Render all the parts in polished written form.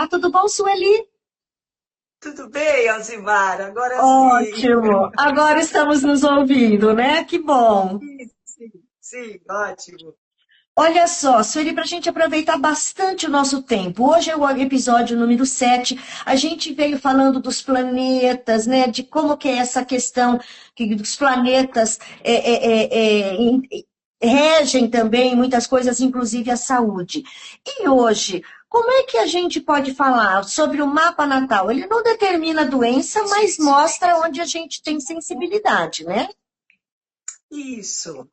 Olá, tudo bom, Sueli? Tudo bem, Alzimar? Agora sim. Ótimo. Agora estamos nos ouvindo, né? Que bom. Sim, ótimo. Olha só, Sueli, para a gente aproveitar bastante o nosso tempo. Hoje é o episódio número 7. A gente veio falando dos planetas, né? De como que é essa questão que dos planetas regem também muitas coisas, inclusive a saúde. E hoje, como é que a gente pode falar sobre o mapa natal? Ele não determina a doença, mas mostra onde a gente tem sensibilidade, né? Isso.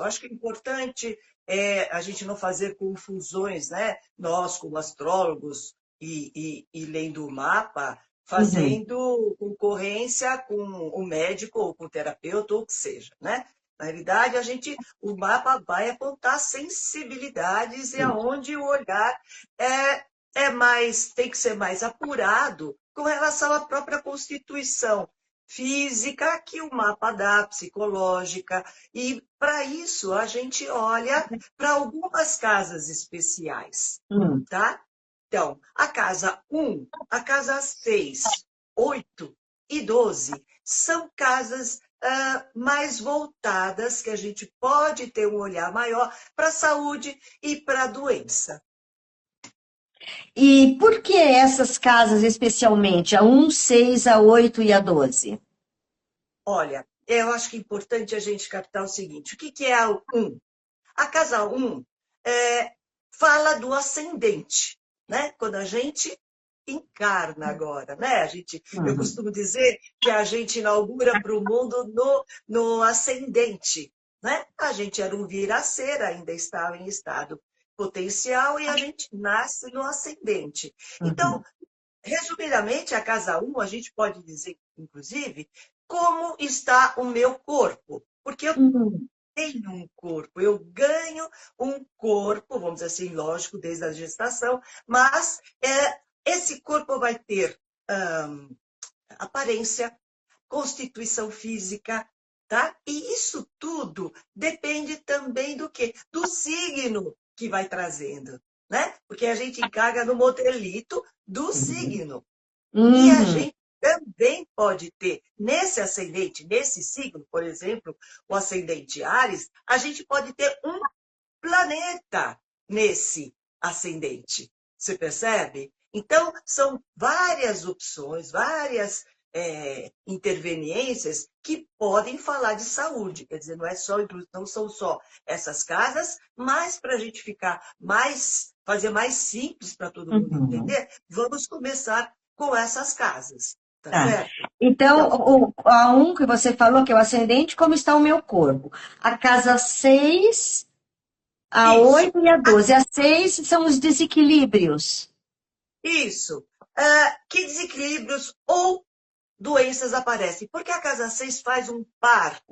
Acho que o importante é a gente não fazer confusões, né? Nós, como astrólogos e lendo o mapa, Uhum. fazendo concorrência com o médico ou com o terapeuta, ou o que seja, né? Na realidade, o mapa vai apontar sensibilidades e aonde o olhar tem que ser mais apurado com relação à própria constituição física que o mapa dá, psicológica, e para isso a gente olha para algumas casas especiais, Hum. tá? Então, a casa 1, a casa 6, 8 e 12 são casas mais voltadas, que a gente pode ter um olhar maior para a saúde e para a doença. E por que essas casas especialmente, a 1, 6, a 8 e a 12? Olha, eu acho que é importante a gente captar o seguinte: o que é a 1? A casa 1 fala do ascendente, né? Quando a gente encarna agora, né? Eu Uhum. costumo dizer que a gente inaugura para o mundo no ascendente, né? A gente era um vir-a-ser, ainda estava em estado potencial e a gente nasce no ascendente. Então, Uhum. resumidamente, a casa 1, a gente pode dizer, inclusive, como está o meu corpo. Porque eu Uhum. tenho um corpo, eu ganho um corpo, vamos dizer assim, lógico, desde a gestação, mas esse corpo vai ter aparência, constituição física, tá? E isso tudo depende também do quê? Do signo que vai trazendo, né? Porque a gente encarga no modelito do signo. E a Uhum. gente também pode ter, nesse ascendente, nesse signo, por exemplo, o ascendente Áries, a gente pode ter um planeta nesse ascendente. Você percebe? Então, são várias opções, várias interveniências que podem falar de saúde. Quer dizer, não são só essas casas, mas para a gente fazer mais simples para todo mundo Uhum. entender, vamos começar com essas casas, tá Tá. certo? Então, Então, a 1 que você falou, que é o ascendente, como está o meu corpo? A casa 6, a isso. 8 e a 12. A 6 são os desequilíbrios. Isso. Que desequilíbrios ou doenças aparecem? Porque a casa 6 faz um par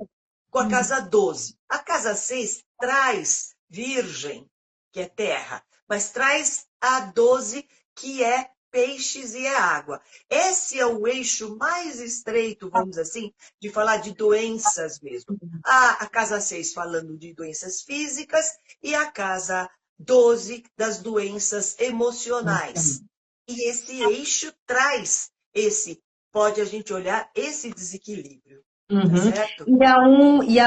com a casa 12. A casa 6 traz Virgem, que é terra, mas traz a 12, que é peixes e é água. Esse é o eixo mais estreito, vamos dizer assim, de falar de doenças mesmo. A casa 6 falando de doenças físicas e a casa 12 das doenças emocionais. E esse eixo traz pode a gente olhar esse desequilíbrio, tá Uhum. certo? E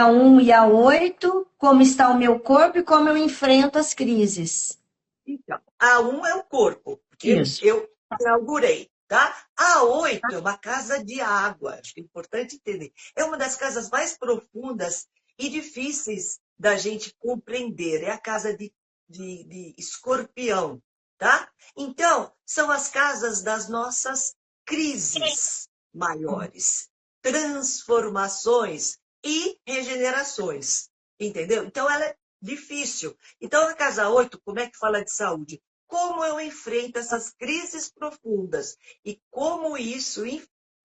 a 8, como está o meu corpo e como eu enfrento as crises. Então, a 1 é o corpo, porque Isso. eu inaugurei, tá? A 8 é uma casa de água, acho que é importante entender. É uma das casas mais profundas e difíceis da gente compreender. É a casa de escorpião, tá? Então, são as casas das nossas crises maiores, transformações e regenerações, entendeu? Então, ela é difícil. Então, na casa 8, como é que fala de saúde? Como eu enfrento essas crises profundas e como isso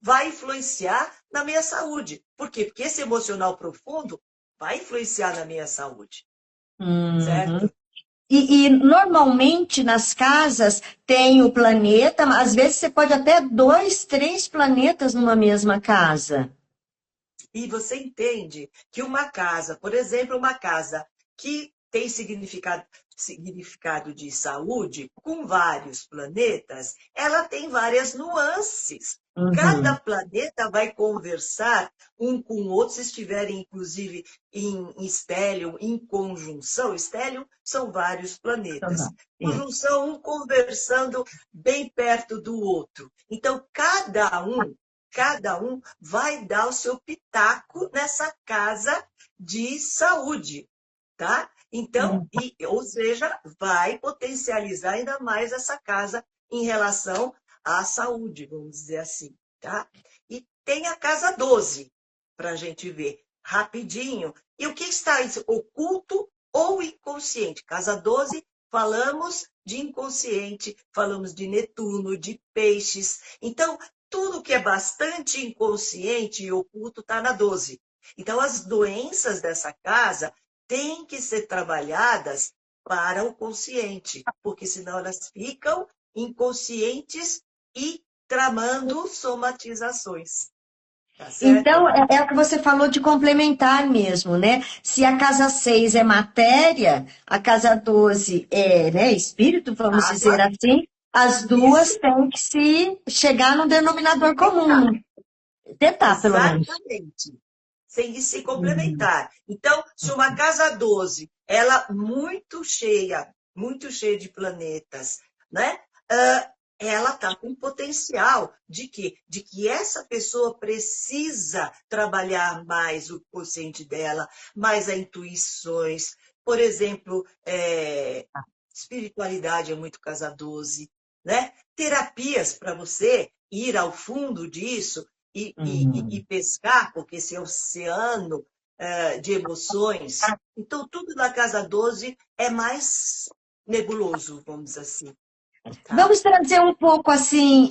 vai influenciar na minha saúde. Por quê? Porque esse emocional profundo vai influenciar na minha saúde, Uhum. certo? E normalmente nas casas tem o planeta, mas às vezes você pode até dois, três planetas numa mesma casa. E você entende que uma casa, por exemplo, uma casa que tem significado de saúde, com vários planetas, ela tem várias nuances. Cada planeta vai conversar um com o outro, se estiverem, inclusive, em estélio, em conjunção. Estélio são vários planetas. Conjunção, um conversando bem perto do outro. Então, cada um vai dar o seu pitaco nessa casa de saúde, tá? Então, ou seja, vai potencializar ainda mais essa casa em relação à saúde, vamos dizer assim, tá? E tem a casa 12, para a gente ver rapidinho. E o que está oculto ou inconsciente? Casa 12, falamos de inconsciente, falamos de Netuno, de peixes. Então, tudo que é bastante inconsciente e oculto está na 12. Então, as doenças dessa casa têm que ser trabalhadas para o consciente, porque senão elas ficam inconscientes e tramando somatizações. Tá certo? Então, é o que você falou de complementar mesmo, né? Se a casa 6 é matéria, a casa 12 é, né, espírito, vamos dizer Água, assim, as duas isso, têm que se chegar no denominador comum. Tentar, pelo menos. exatamente. Sem se complementar. Então, se uma casa 12, ela muito cheia de planetas, né? Ela está com potencial de quê? De que essa pessoa precisa trabalhar mais o consciente dela, mais as intuições. Por exemplo, espiritualidade é muito casa 12, né? Terapias para você ir ao fundo disso e pescar, porque esse oceano de emoções. Então, tudo na casa 12 é mais nebuloso, vamos dizer assim. Tá? Vamos trazer um pouco assim,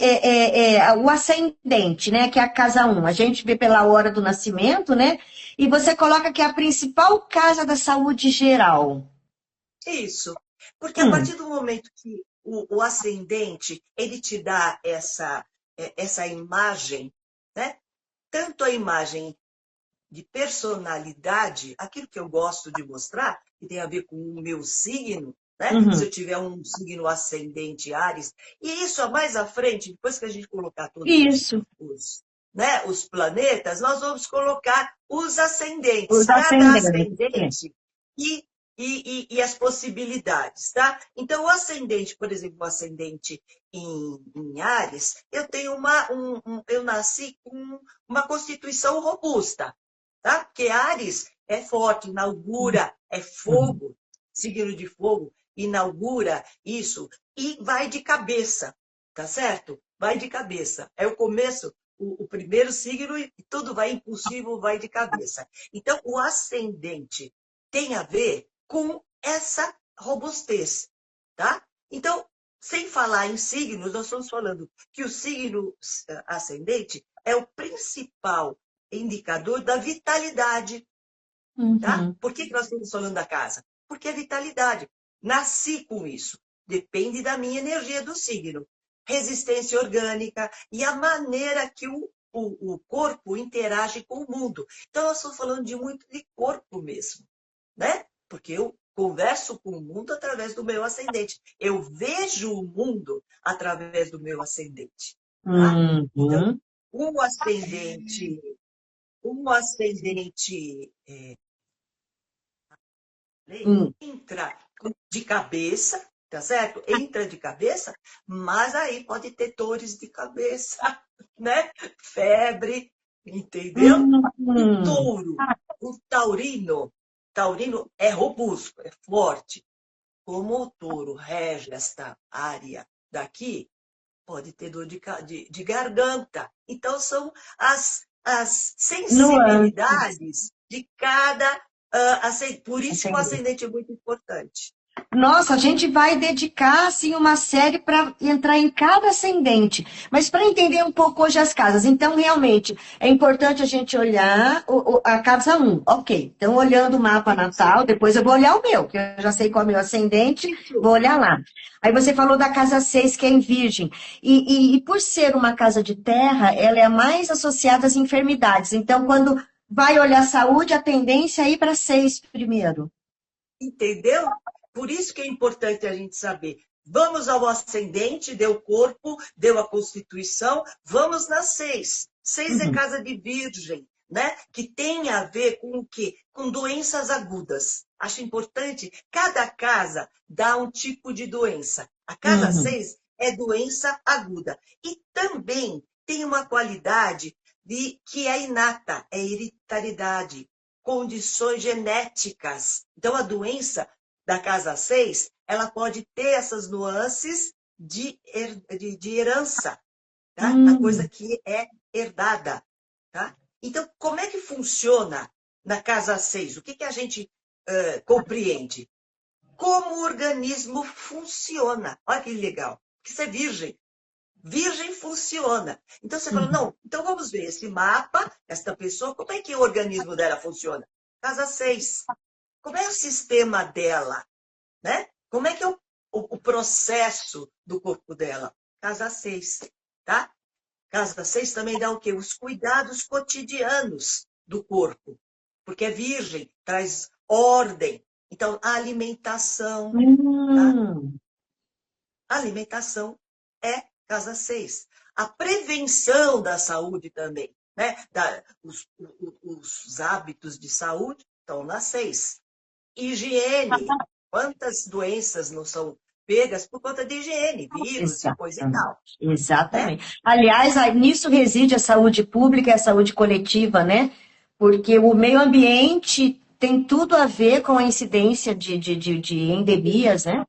o ascendente, né? Que é a casa 1. A gente vê pela hora do nascimento, né? E você coloca que é a principal casa da saúde geral. Isso. Porque a partir do momento que o ascendente, ele te dá essa imagem, né? Tanto a imagem de personalidade, aquilo que eu gosto de mostrar, que tem a ver com o meu signo, né? Se eu tiver um signo ascendente Áries, e isso mais à frente, depois que a gente colocar todos os planetas, nós vamos colocar os ascendentes, Os cada ascendentes. ascendente e as possibilidades, tá? Então, o ascendente, por exemplo, o ascendente em Áries, eu tenho eu nasci com uma constituição robusta, tá? Porque Áries é forte, inaugura, é fogo, signo de fogo, inaugura isso e vai de cabeça, tá certo? Vai de cabeça. É o começo, o primeiro signo e tudo vai impulsivo, vai de cabeça. Então, o ascendente tem a ver com essa robustez, tá? Então, sem falar em signos, nós estamos falando que o signo ascendente é o principal indicador da vitalidade, tá? Por que nós estamos falando da casa? Porque é vitalidade. Nasci com isso. Depende da minha energia do signo. Resistência orgânica e a maneira que o corpo interage com o mundo. Então, nós estamos falando muito de corpo mesmo, né? Porque eu converso com o mundo através do meu ascendente. Eu vejo o mundo através do meu ascendente. Tá? Então, um ascendente entra de cabeça, tá certo? Entra de cabeça, mas aí pode ter dores de cabeça, né? Febre, entendeu? O touro, o taurino é robusto, é forte. Como o touro rege esta área daqui, pode ter dor de garganta. Então, são as sensibilidades de cada ascendente. Por isso que o ascendente é muito importante. Nossa, a gente vai dedicar assim, uma série para entrar em cada ascendente. Mas para entender um pouco hoje as casas, então realmente é importante a gente olhar a casa 1. Ok, então olhando o mapa natal, depois eu vou olhar o meu, que eu já sei qual é o meu ascendente, vou olhar lá. Aí você falou da casa 6, que é em Virgem. E por ser uma casa de terra, ela é mais associada às enfermidades. Então, quando vai olhar a saúde, a tendência é ir para 6 primeiro. Entendeu? Por isso que é importante a gente saber. Vamos ao ascendente, deu corpo, deu a constituição, vamos na 6. 6 é Uhum. casa de virgem, né? Que tem a ver com o quê? Com doenças agudas. Acho importante, cada casa dá um tipo de doença. A casa Uhum. 6 é doença aguda. E também tem uma qualidade que é inata, é hereditariedade, condições genéticas. Então, a doença da casa 6, ela pode ter essas nuances de herança, tá? A coisa Uhum. que é herdada, tá? Então, como é que funciona na casa 6? O que, que a gente compreende? Como o organismo funciona. Olha que legal. Porque você é virgem. Virgem funciona. Então você fala, Uhum. não, então vamos ver esse mapa, esta pessoa, como é que o organismo dela funciona? Casa 6. Como é o sistema dela? Né? Como é que é o processo do corpo dela? Casa 6, tá? Casa 6 também dá o quê? Os cuidados cotidianos do corpo. Porque é virgem, traz ordem. Então, a alimentação, tá? Hum. A alimentação é casa 6. A prevenção da saúde também, né? Os hábitos de saúde estão na 6. Higiene. Quantas doenças não são pegas por conta de higiene, vírus e coisa e Exatamente. tal, né? Exatamente. Aliás, nisso reside a saúde pública e a saúde coletiva, né? Porque o meio ambiente tem tudo a ver com a incidência de endemias, né?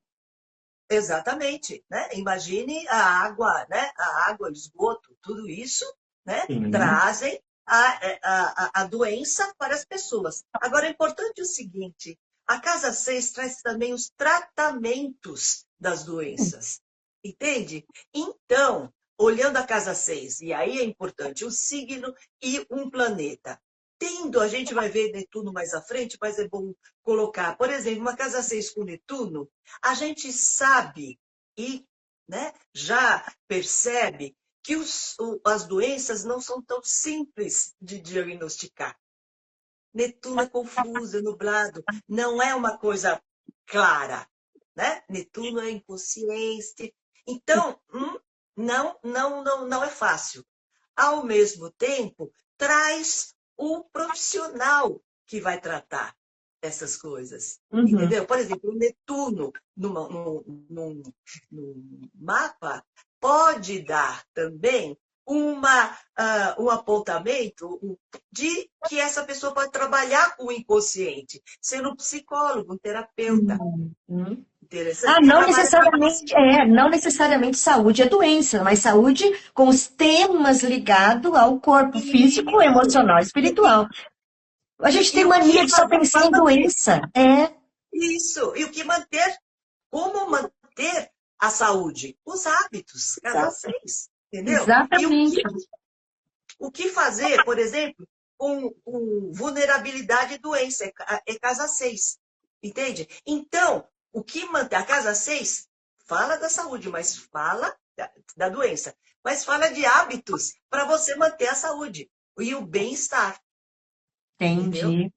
Exatamente, né? Imagine a água, né? A água, o esgoto, tudo isso, né? Sim. Trazem a doença para as pessoas. Agora, é importante o seguinte, a casa 6 traz também os tratamentos das doenças, entende? Então, olhando a casa 6, e aí é importante o signo e um planeta. Tendo, a gente vai ver Netuno mais à frente, mas é bom colocar, por exemplo, uma casa 6 com Netuno, a gente sabe e, né, já percebe que as doenças não são tão simples de diagnosticar. Netuno é confuso, é nublado, não é uma coisa clara, né? Netuno é inconsciente. Então, não é fácil. Ao mesmo tempo, traz o profissional que vai tratar essas coisas. Uhum. Entendeu? Por exemplo, o Netuno num mapa pode dar também um apontamento de que essa pessoa pode trabalhar com o inconsciente, sendo um psicólogo, um terapeuta. Uhum. Interessante, Ah, que não trabalha com o necessariamente, inconsciente. não necessariamente saúde é doença, mas saúde com os temas ligados ao corpo físico, Isso. emocional e espiritual. A gente tem E o que mania de só fazer pensar para em manter? doença. É, Isso. E o que manter? Como manter a saúde? Os hábitos, casa exato. 6, entendeu? E Exatamente. o que fazer, por exemplo, com vulnerabilidade e doença? É casa 6, entende? Então, o que mantém a casa 6 fala da saúde, mas fala da doença, mas fala de hábitos para você manter a saúde e o bem-estar, entendeu? Entendi.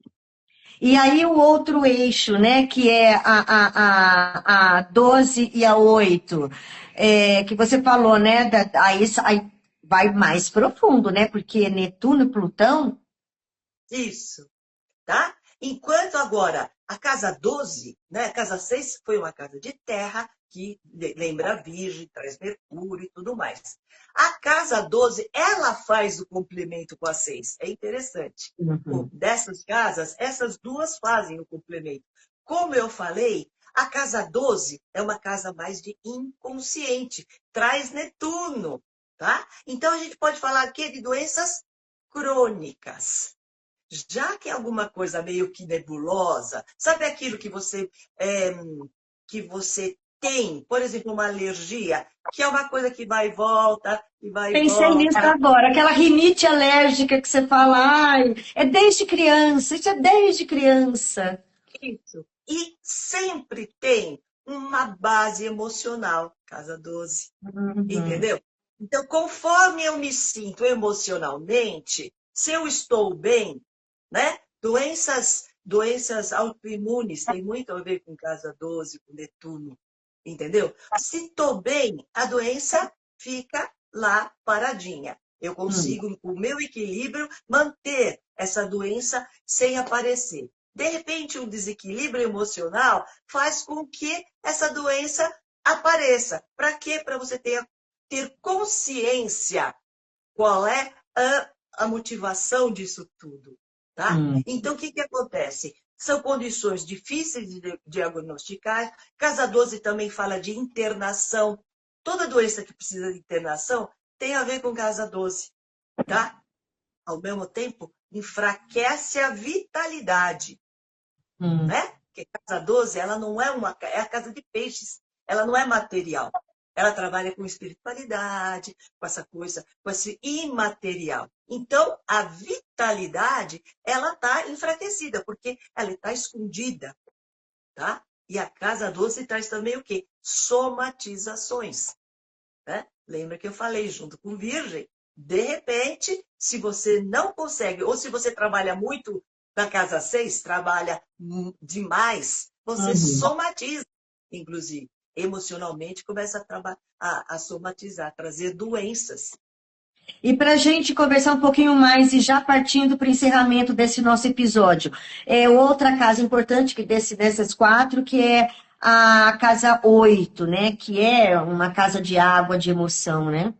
E aí o outro eixo, né, que é a 12 e a 8, que você falou, né, aí vai mais profundo, né, porque Netuno e Plutão, Isso. Tá? Enquanto agora a casa 12, né, a casa 6 foi uma casa de terra, que lembra a Virgem, traz Mercúrio e tudo mais. A casa 12, ela faz o complemento com a 6. É interessante. uhum, Dessas casas, essas duas fazem o complemento. Como eu falei, a casa 12 é uma casa mais de inconsciente, traz Netuno, tá? Então a gente pode falar aqui de doenças crônicas. Já que é alguma coisa meio que nebulosa, sabe aquilo que você tem, por exemplo, uma alergia, que é uma coisa que vai e vai e pensei nisso volta. agora, aquela rinite alérgica que você fala, ai, é desde criança, isso é desde criança. Isso. E sempre tem uma base emocional, casa 12, Uhum. entendeu? Então, conforme eu me sinto emocionalmente, se eu estou bem, né? Doenças Doenças autoimunes têm muito a ver com casa 12, com Netuno, entendeu? Se estou bem, a doença fica lá paradinha. Eu consigo, com o meu equilíbrio, manter essa doença sem aparecer. De repente, um desequilíbrio emocional faz com que essa doença apareça. Para quê? Para você ter consciência qual é a motivação disso tudo. Tá? Então, o que acontece? São condições difíceis de diagnosticar. Casa 12 também fala de internação. Toda doença que precisa de internação tem a ver com casa 12. Tá? Ao mesmo tempo, enfraquece a vitalidade. Né? Porque casa 12, ela não é é a casa de peixes. Ela não é material. Ela trabalha com espiritualidade, com essa coisa, com esse imaterial. Então, a vitalidade, ela está enfraquecida, porque ela está escondida. Tá? E a casa 12 traz também o quê? Somatizações. Né? Lembra que eu falei junto com Virgem? De repente, se você não consegue, ou se você trabalha muito na casa 6, trabalha demais, você somatiza, inclusive. Emocionalmente, começa a somatizar, a trazer doenças. E para a gente conversar um pouquinho mais, e já partindo para o encerramento desse nosso episódio, outra casa importante dessas 4, que é a casa 8, né? Que é uma casa de água, de emoção, né?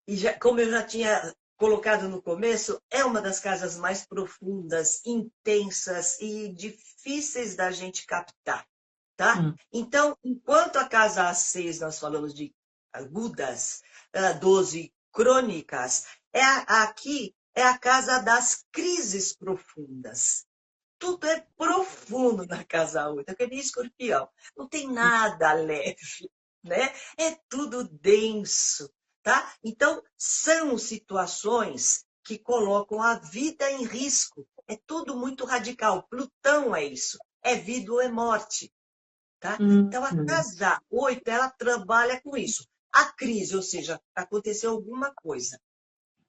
E como eu já tinha colocado no começo, é uma das casas mais profundas, intensas e difíceis da gente captar. Tá? Então, enquanto a casa A6 nós falamos de agudas, 12 crônicas, aqui é a casa das crises profundas. Tudo é profundo na casa 8, é que nem escorpião. Não tem nada leve, né? É tudo denso, tá? Então, são situações que colocam a vida em risco. É tudo muito radical. Plutão é isso. É vida ou é morte. Tá? Então, a casa 8, ela trabalha com isso. A crise, ou seja, aconteceu alguma coisa.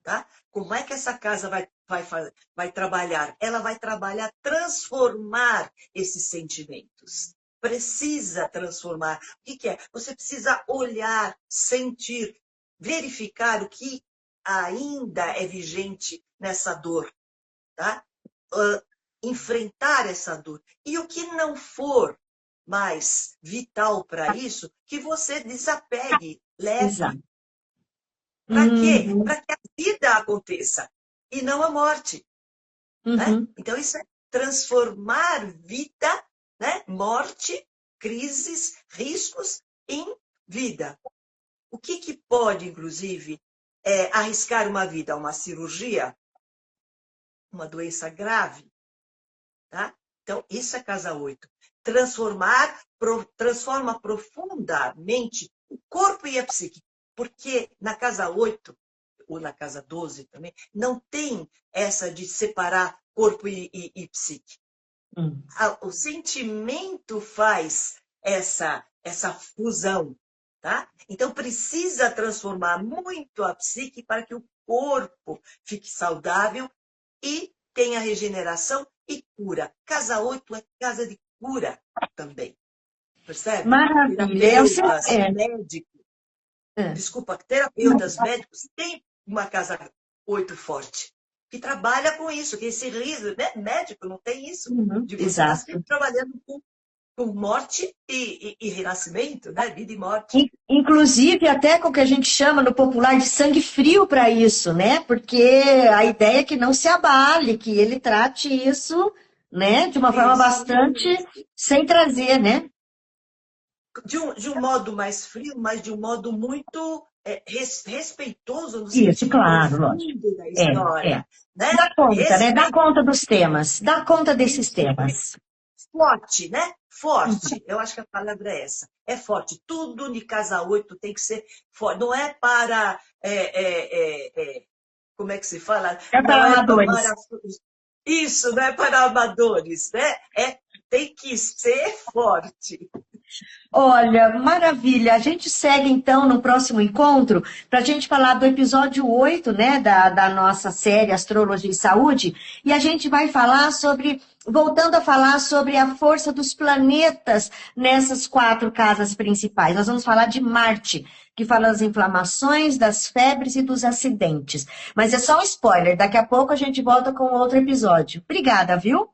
Tá? Como é que essa casa vai trabalhar? Ela vai trabalhar, transformar esses sentimentos. Precisa transformar. O que é? Você precisa olhar, sentir, verificar o que ainda é vigente nessa dor. Tá? Enfrentar essa dor. E o que não for mais vital para isso, que você desapegue, leve. Para quê? Para que a vida aconteça e não a morte. Né? Então, isso é transformar vida, né? Morte, crises, riscos em vida. O que pode, inclusive, arriscar uma vida? Uma cirurgia? Uma doença grave? Tá? Então, isso é casa 8. Transforma profundamente o corpo e a psique. Porque na casa 8, ou na casa 12 também, não tem essa de separar corpo e psique. O sentimento faz essa fusão. Tá? Então, precisa transformar muito a psique para que o corpo fique saudável e tenha regeneração e cura. Casa 8 é casa de cura também. Percebe? Maravilha. Terapeutas médicos têm uma casa 8 forte, que trabalha com isso, que esse riso, né? Médico não tem isso, de você estar sempre trabalhando com morte e renascimento, né? Vida e morte. Inclusive, até com o que a gente chama no popular de sangue frio para isso, né? Porque a ideia é que não se abale, que ele trate isso, né? De uma forma bastante sem trazer, né? De um modo mais frio, mas de um modo muito respeitoso no Isso, sentido claro, profundo da história. Né? Dá conta, né? Dá conta dos temas, dá conta desses temas. Forte, né? Forte. Eu acho que a palavra é essa. É forte. Tudo de casa 8 tem que ser forte. Não é para... como é que se fala? É para amadores. Isso, não é para amadores, né? Tem que ser forte. Olha, maravilha. A gente segue então no próximo encontro para a gente falar do episódio 8, né, da nossa série Astrologia e Saúde, e a gente vai falar sobre, voltando a falar sobre a força dos planetas nessas 4 casas principais. Nós vamos falar de Marte, que fala das inflamações, das febres e dos acidentes. Mas é só um spoiler, daqui a pouco a gente volta com outro episódio. Obrigada, viu?